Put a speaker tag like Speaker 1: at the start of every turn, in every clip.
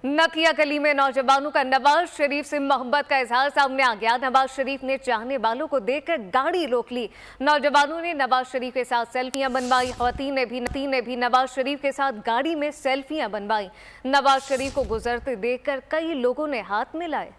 Speaker 1: नथिया गली में नौजवानों का नवाज शरीफ से मोहब्बत का इजहार सामने आ गया। नवाज शरीफ ने चाहने वालों को देखकर गाड़ी रोक ली। नौजवानों ने नवाज शरीफ के साथ सेल्फियां बनवाई। खवातीन ने भी नवाज शरीफ के साथ गाड़ी में सेल्फियां बनवाई। नवाज शरीफ को गुजरते देखकर कई लोगों ने हाथ मिलाए।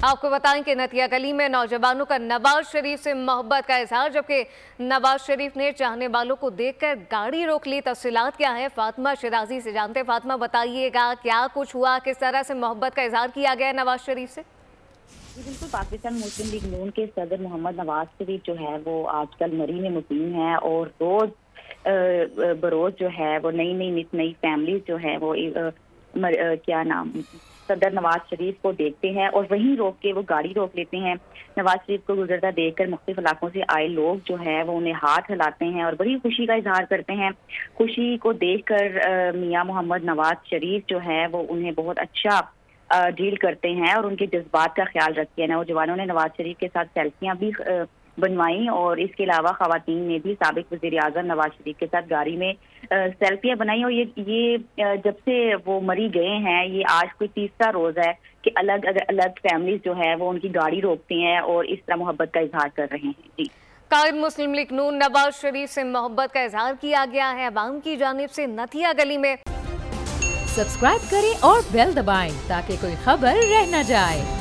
Speaker 1: आपको बताएं कि नथिया गली में नौजवानों का नवाज शरीफ से मोहब्बत का इजहार, जबकि नवाज शरीफ ने चाहने वालों को देखकर गाड़ी रोक ली। तफसीलात क्या है, फातिमा शिराजी से जानते। फातिमा, बताइएगा क्या कुछ हुआ, किस तरह से मोहब्बत का इजहार किया गया नवाज शरीफ से?
Speaker 2: जी बिल्कुल, पाकिस्तान मुस्लिम लीग नून के सदर मोहम्मद नवाज शरीफ जो है वो आजकल मरी में मुकीम है और रोज बरोज जो है वो नई फैमिली जो है वो क्या नाम सदर नवाज शरीफ को देखते हैं और वहीं रोक के वो गाड़ी रोक लेते हैं। नवाज शरीफ को गुजरता देखकर मुख्तलिफ इलाकों से आए लोग जो है वो उन्हें हाथ हिलाते हैं और बड़ी खुशी का इजहार करते हैं। खुशी को देखकर मियां मोहम्मद नवाज शरीफ जो है वो उन्हें बहुत अच्छा डील करते हैं और उनके जज्बात का ख्याल रखते हैं। नौजवानों ने नवाज शरीफ के साथ सेल्फियां भी बनवाई और इसके अलावा खवातीन ने भी साबिक वज़ीर आज़म नवाज शरीफ के साथ गाड़ी में सेल्फियां बनाई। और ये जब से वो मरी गए हैं, ये आज कोई तीसरा रोज है कि अलग अलग फैमिलीज जो है वो उनकी गाड़ी रोकती हैं और इस तरह मोहब्बत का इजहार कर रहे हैं। जी,
Speaker 1: कायद मुस्लिम लीग नून नवाज शरीफ से मोहब्बत का इजहार किया गया है अवाम की जानिब से नथिया गली में।
Speaker 3: सब्सक्राइब करें और बेल दबाएं ताकि कोई खबर रह न जाए।